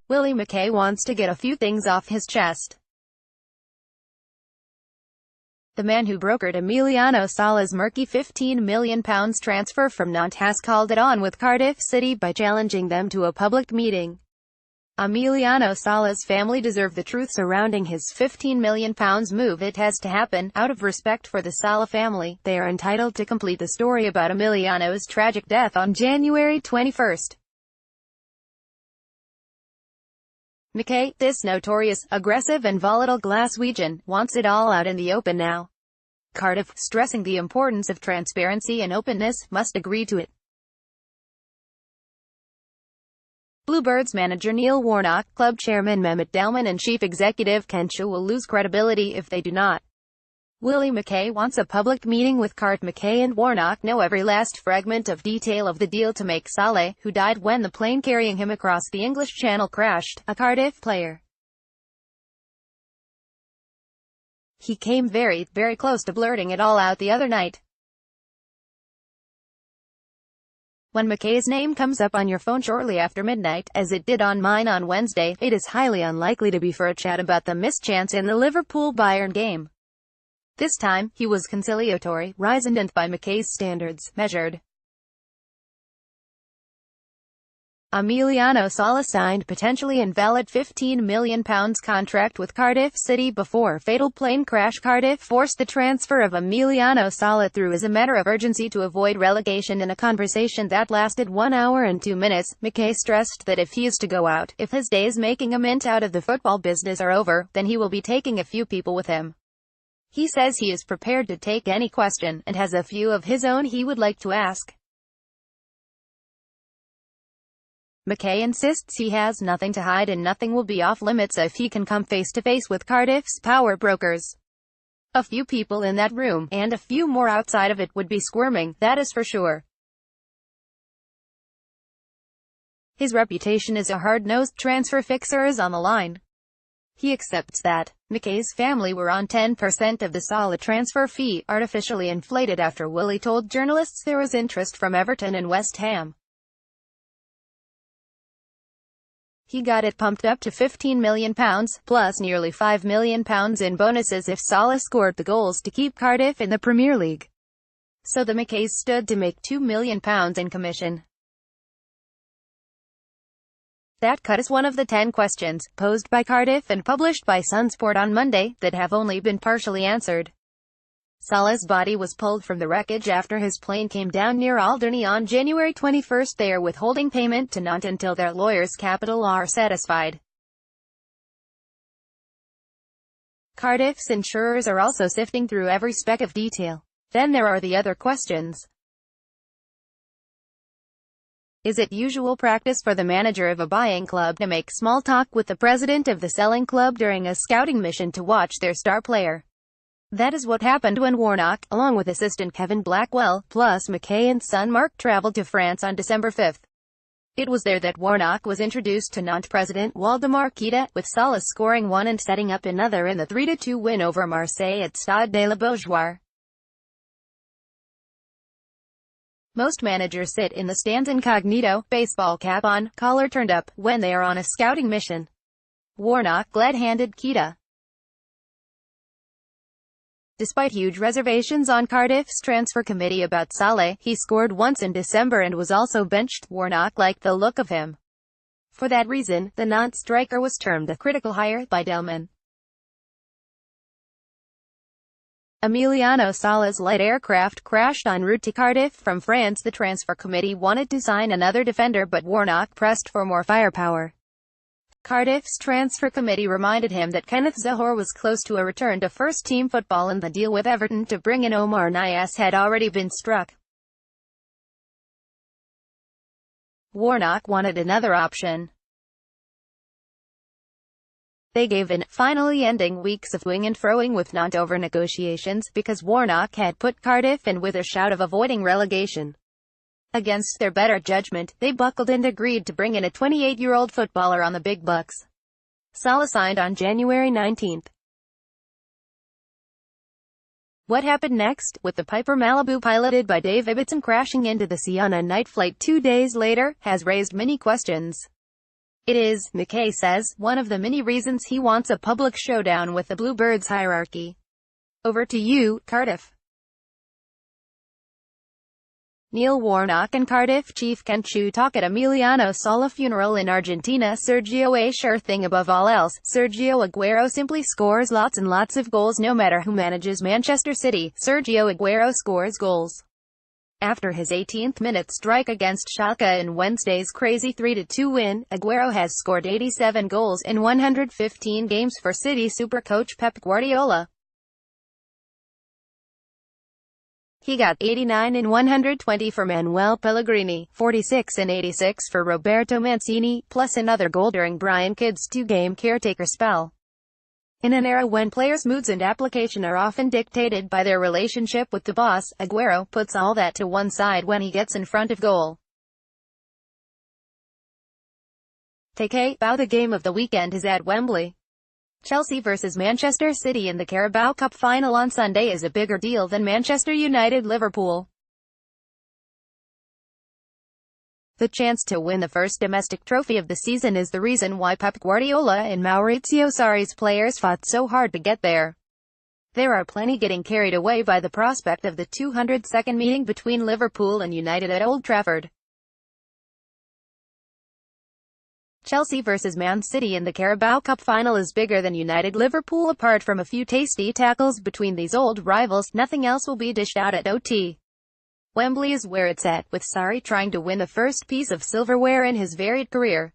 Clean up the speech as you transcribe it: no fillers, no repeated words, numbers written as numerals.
Willie McKay wants to get a few things off his chest. The man who brokered Emiliano Sala's murky £15 million transfer from Nantes has called it on with Cardiff City by challenging them to a public meeting. Emiliano Sala's family deserve the truth surrounding his £15 million move. It has to happen. Out of respect for the Sala family, they are entitled to complete the story about Emiliano's tragic death on January 21. McKay, this notorious, aggressive and volatile Glaswegian, wants it all out in the open now. Cardiff, stressing the importance of transparency and openness, must agree to it. Bluebirds manager Neil Warnock, club chairman Mehmet Delman and chief executive Ken Shaw will lose credibility if they do not. Willie McKay wants a public meeting with Cardiff. McKay and Warnock know every last fragment of detail of the deal to make Sala, who died when the plane carrying him across the English Channel crashed, a Cardiff player. He came very, very close to blurting it all out the other night. When McKay's name comes up on your phone shortly after midnight, as it did on mine on Wednesday, it is highly unlikely to be for a chat about the missed chance in the Liverpool-Bayern game. This time, he was conciliatory, resignant by McKay's standards, measured. Emiliano Sala signed potentially invalid £15 million contract with Cardiff City before fatal plane crash. Cardiff forced the transfer of Emiliano Sala through as a matter of urgency to avoid relegation. In a conversation that lasted 1 hour and 2 minutes, McKay stressed that if he is to go out, if his days making a mint out of the football business are over, then he will be taking a few people with him. He says he is prepared to take any question, and has a few of his own he would like to ask. McKay insists he has nothing to hide and nothing will be off limits if he can come face to face with Cardiff's power brokers. A few people in that room, and a few more outside of it, would be squirming, that is for sure. His reputation as a hard-nosed transfer fixer is on the line. He accepts that McKay's family were on 10% of the Sala transfer fee, artificially inflated after Willie told journalists there was interest from Everton and West Ham. He got it pumped up to £15 million, plus nearly £5 million in bonuses if Sala scored the goals to keep Cardiff in the Premier League. So the McKays stood to make £2 million in commission. That cut is one of the 10 questions, posed by Cardiff and published by Sunsport on Monday, that have only been partially answered. Sala's body was pulled from the wreckage after his plane came down near Alderney on January 21. They are withholding payment to Nantes until their lawyers' capital are satisfied. Cardiff's insurers are also sifting through every speck of detail. Then there are the other questions. Is it usual practice for the manager of a buying club to make small talk with the president of the selling club during a scouting mission to watch their star player? That is what happened when Warnock, along with assistant Kevin Blackwell, plus McKay and son Mark, traveled to France on December 5. It was there that Warnock was introduced to Nantes president Waldemar Kita, with Sala scoring one and setting up another in the 3-2 win over Marseille at Stade de la Beaujoire. Most managers sit in the stands incognito, baseball cap on, collar turned up, when they are on a scouting mission. Warnock glad-handed Kita. Despite huge reservations on Cardiff's transfer committee about Sala, he scored once in December and was also benched. Warnock liked the look of him. For that reason, the Nantes striker was termed a critical hire by Delman. Emiliano Sala's light aircraft crashed en route to Cardiff from France. The transfer committee wanted to sign another defender, but Warnock pressed for more firepower. Cardiff's transfer committee reminded him that Kenneth Zohore was close to a return to first-team football and the deal with Everton to bring in Omar Niasse had already been struck. Warnock wanted another option. They gave in, finally ending weeks of toing and froing with Nantes over negotiations, because Warnock had put Cardiff in with a shout of avoiding relegation. Against their better judgment, they buckled and agreed to bring in a 28-year-old footballer on the big bucks. Sala signed on January 19. What happened next, with the Piper Malibu piloted by Dave Ibbotson crashing into the sea on a night flight 2 days later, has raised many questions. It is, McKay says, one of the many reasons he wants a public showdown with the Bluebirds hierarchy. Over to you, Cardiff. Neil Warnock and Cardiff chief Ken Chu talk at Emiliano Sala funeral in Argentina. Sergio a sure thing above all else. Sergio Aguero simply scores lots and lots of goals no matter who manages Manchester City. Sergio Aguero scores goals. After his 18th minute strike against Schalke in Wednesday's crazy 3-2 win, Aguero has scored 87 goals in 115 games for City supercoach Pep Guardiola. He got 89 in 120 for Manuel Pellegrini, 46 in 86 for Roberto Mancini, plus another goal during Brian Kidd's two-game caretaker spell. In an era when players' moods and application are often dictated by their relationship with the boss, Aguero puts all that to one side when he gets in front of goal. The game of the weekend is at Wembley. Chelsea vs Manchester City in the Carabao Cup final on Sunday is a bigger deal than Manchester United-Liverpool. The chance to win the first domestic trophy of the season is the reason why Pep Guardiola and Maurizio Sarri's players fought so hard to get there. There are plenty getting carried away by the prospect of the 202nd meeting between Liverpool and United at Old Trafford. Chelsea vs Man City in the Carabao Cup final is bigger than United-Liverpool. Apart from a few tasty tackles between these old rivals, nothing else will be dished out at OT. Wembley is where it's at, with Sarri trying to win the first piece of silverware in his varied career.